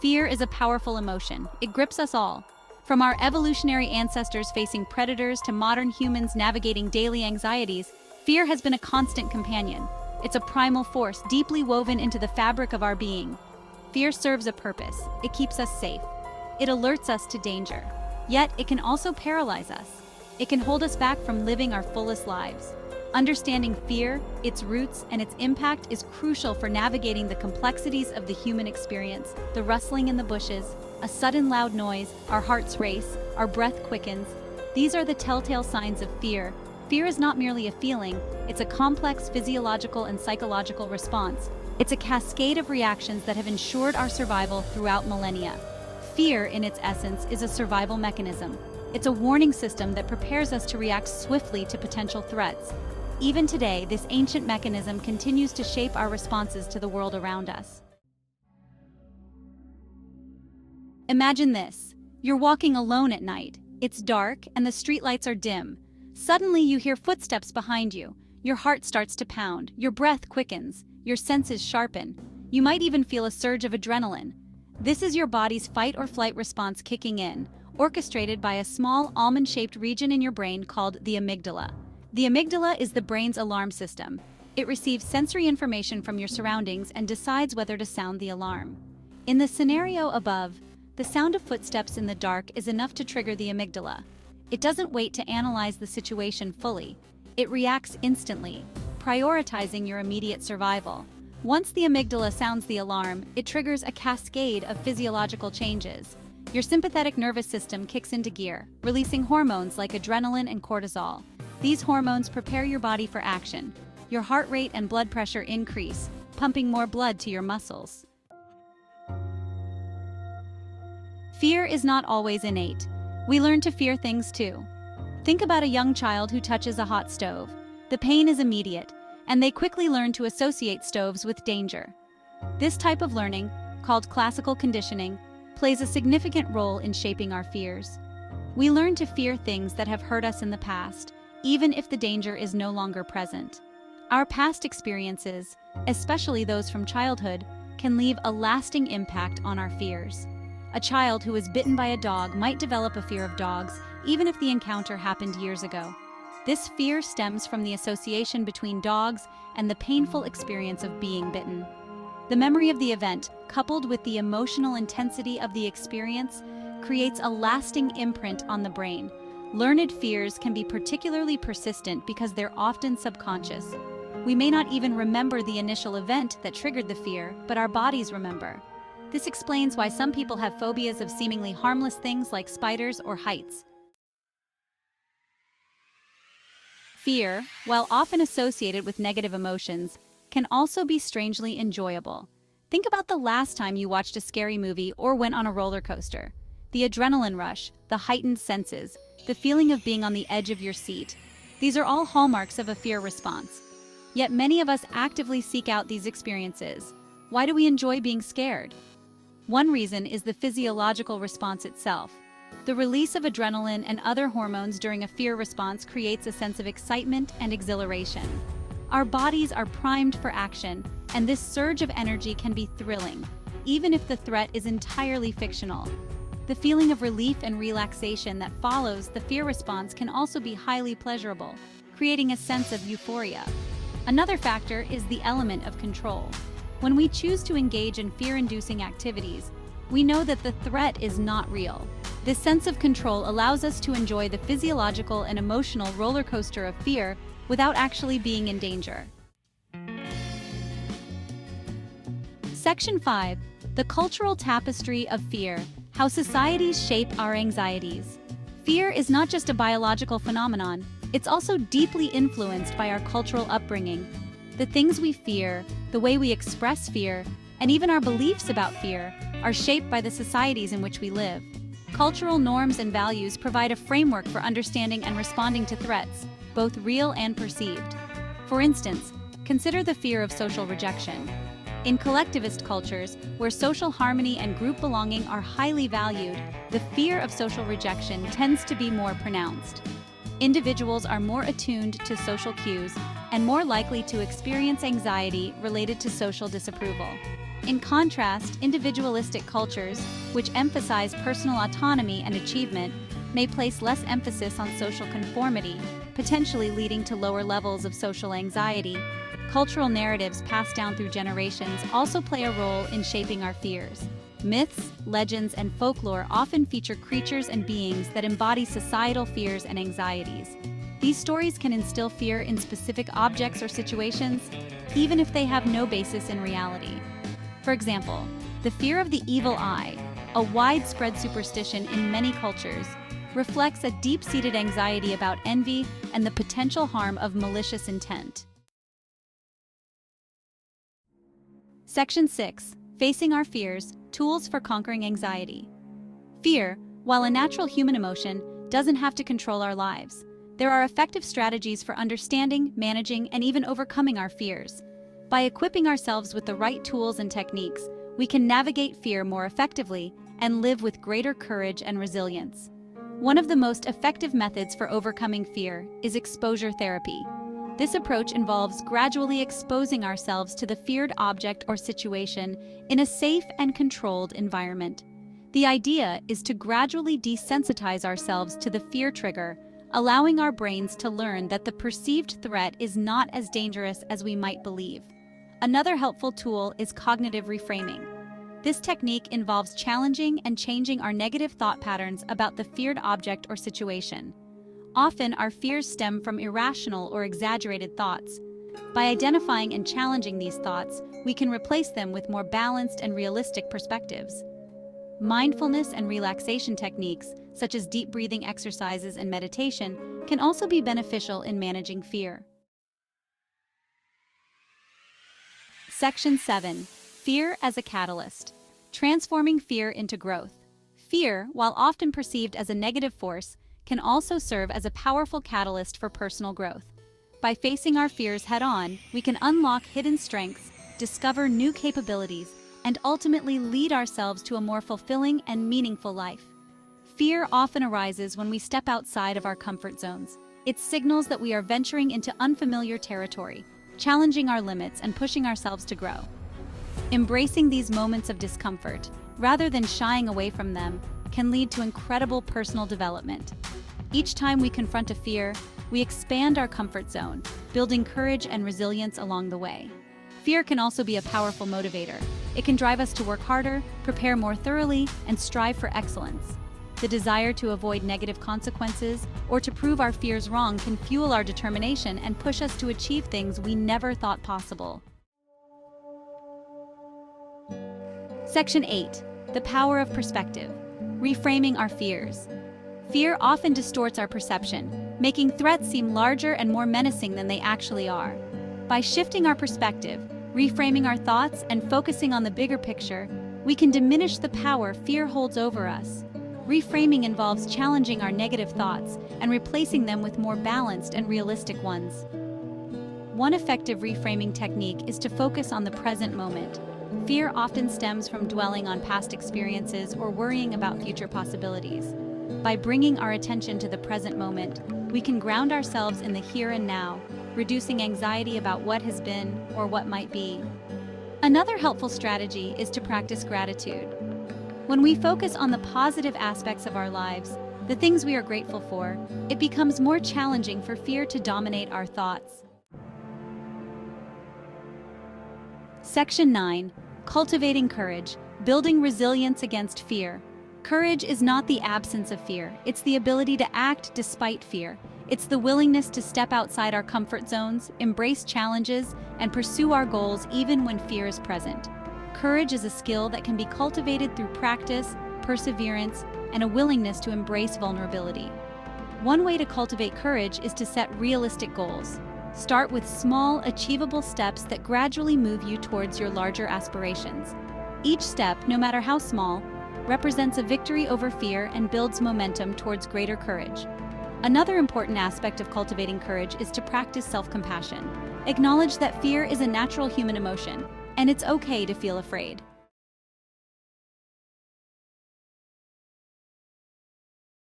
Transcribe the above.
Fear is a powerful emotion. It grips us all. From our evolutionary ancestors facing predators to modern humans navigating daily anxieties, fear has been a constant companion. It's a primal force deeply woven into the fabric of our being. Fear serves a purpose. It keeps us safe. It alerts us to danger. Yet, it can also paralyze us. It can hold us back from living our fullest lives. Understanding fear, its roots, and its impact is crucial for navigating the complexities of the human experience. The rustling in the bushes, a sudden loud noise, our hearts race, our breath quickens. These are the telltale signs of fear. Fear is not merely a feeling, it's a complex physiological and psychological response. It's a cascade of reactions that have ensured our survival throughout millennia. Fear, in its essence, is a survival mechanism. It's a warning system that prepares us to react swiftly to potential threats. Even today, this ancient mechanism continues to shape our responses to the world around us. Imagine this. You're walking alone at night. It's dark, and the streetlights are dim. Suddenly, you hear footsteps behind you. Your heart starts to pound. Your breath quickens. Your senses sharpen. You might even feel a surge of adrenaline. This is your body's fight-or-flight response kicking in, orchestrated by a small almond-shaped region in your brain called the amygdala. The amygdala is the brain's alarm system. It receives sensory information from your surroundings and decides whether to sound the alarm. In the scenario above, the sound of footsteps in the dark is enough to trigger the amygdala. It doesn't wait to analyze the situation fully. It reacts instantly, prioritizing your immediate survival. Once the amygdala sounds the alarm, it triggers a cascade of physiological changes. Your sympathetic nervous system kicks into gear, releasing hormones like adrenaline and cortisol. These hormones prepare your body for action. Your heart rate and blood pressure increase, pumping more blood to your muscles. Fear is not always innate. We learn to fear things too. Think about a young child who touches a hot stove. The pain is immediate, and they quickly learn to associate stoves with danger. This type of learning, called classical conditioning, plays a significant role in shaping our fears. We learn to fear things that have hurt us in the past, even if the danger is no longer present. Our past experiences, especially those from childhood, can leave a lasting impact on our fears. A child who was bitten by a dog might develop a fear of dogs, even if the encounter happened years ago. This fear stems from the association between dogs and the painful experience of being bitten. The memory of the event, coupled with the emotional intensity of the experience, creates a lasting imprint on the brain. Learned fears can be particularly persistent because they're often subconscious. We may not even remember the initial event that triggered the fear, but our bodies remember. This explains why some people have phobias of seemingly harmless things like spiders or heights. Fear, while often associated with negative emotions, can also be strangely enjoyable. Think about the last time you watched a scary movie or went on a roller coaster. The adrenaline rush, the heightened senses, the feeling of being on the edge of your seat. These are all hallmarks of a fear response. Yet many of us actively seek out these experiences. Why do we enjoy being scared? One reason is the physiological response itself. The release of adrenaline and other hormones during a fear response creates a sense of excitement and exhilaration. Our bodies are primed for action, and this surge of energy can be thrilling, even if the threat is entirely fictional. The feeling of relief and relaxation that follows the fear response can also be highly pleasurable, creating a sense of euphoria. Another factor is the element of control. When we choose to engage in fear-inducing activities, we know that the threat is not real. This sense of control allows us to enjoy the physiological and emotional roller coaster of fear without actually being in danger. Section 5. The cultural tapestry of fear. How societies shape our anxieties. Fear is not just a biological phenomenon, it's also deeply influenced by our cultural upbringing. The things we fear, the way we express fear, and even our beliefs about fear are shaped by the societies in which we live. Cultural norms and values provide a framework for understanding and responding to threats, both real and perceived. For instance, consider the fear of social rejection. In collectivist cultures, where social harmony and group belonging are highly valued, the fear of social rejection tends to be more pronounced. Individuals are more attuned to social cues and more likely to experience anxiety related to social disapproval. In contrast, individualistic cultures, which emphasize personal autonomy and achievement, may place less emphasis on social conformity, potentially leading to lower levels of social anxiety. Cultural narratives passed down through generations also play a role in shaping our fears. Myths, legends, and folklore often feature creatures and beings that embody societal fears and anxieties. These stories can instill fear in specific objects or situations, even if they have no basis in reality. For example, the fear of the evil eye, a widespread superstition in many cultures, reflects a deep-seated anxiety about envy and the potential harm of malicious intent. Section 6. Facing our fears, tools for conquering anxiety. Fear, while a natural human emotion, doesn't have to control our lives. There are effective strategies for understanding, managing, and even overcoming our fears. By equipping ourselves with the right tools and techniques, we can navigate fear more effectively and live with greater courage and resilience. One of the most effective methods for overcoming fear is exposure therapy. This approach involves gradually exposing ourselves to the feared object or situation in a safe and controlled environment. The idea is to gradually desensitize ourselves to the fear trigger, allowing our brains to learn that the perceived threat is not as dangerous as we might believe. Another helpful tool is cognitive reframing. This technique involves challenging and changing our negative thought patterns about the feared object or situation. Often, our fears stem from irrational or exaggerated thoughts. By identifying and challenging these thoughts, we can replace them with more balanced and realistic perspectives. Mindfulness and relaxation techniques, such as deep breathing exercises and meditation, can also be beneficial in managing fear. Section 7. Fear as a catalyst. Transforming fear into growth. Fear, while often perceived as a negative force, can also serve as a powerful catalyst for personal growth. By facing our fears head-on, we can unlock hidden strengths, discover new capabilities, and ultimately lead ourselves to a more fulfilling and meaningful life. Fear often arises when we step outside of our comfort zones. It signals that we are venturing into unfamiliar territory, challenging our limits and pushing ourselves to grow. Embracing these moments of discomfort, rather than shying away from them, can lead to incredible personal development. Each time we confront a fear, we expand our comfort zone, building courage and resilience along the way. Fear can also be a powerful motivator. It can drive us to work harder, prepare more thoroughly, and strive for excellence. The desire to avoid negative consequences or to prove our fears wrong can fuel our determination and push us to achieve things we never thought possible. Section 8. The power of perspective. Reframing our fears. Fear often distorts our perception, making threats seem larger and more menacing than they actually are. By shifting our perspective, reframing our thoughts, and focusing on the bigger picture, we can diminish the power fear holds over us. Reframing involves challenging our negative thoughts and replacing them with more balanced and realistic ones. One effective reframing technique is to focus on the present moment. Fear often stems from dwelling on past experiences or worrying about future possibilities. By bringing our attention to the present moment, we can ground ourselves in the here and now, reducing anxiety about what has been or what might be. Another helpful strategy is to practice gratitude. When we focus on the positive aspects of our lives, the things we are grateful for, it becomes more challenging for fear to dominate our thoughts. Section 9. Cultivating courage, building resilience against fear. Courage is not the absence of fear, it's the ability to act despite fear. It's the willingness to step outside our comfort zones, embrace challenges, and pursue our goals even when fear is present. Courage is a skill that can be cultivated through practice, perseverance, and a willingness to embrace vulnerability. One way to cultivate courage is to set realistic goals. Start with small, achievable steps that gradually move you towards your larger aspirations. Each step, no matter how small, represents a victory over fear and builds momentum towards greater courage. Another important aspect of cultivating courage is to practice self-compassion. Acknowledge that fear is a natural human emotion, and it's okay to feel afraid.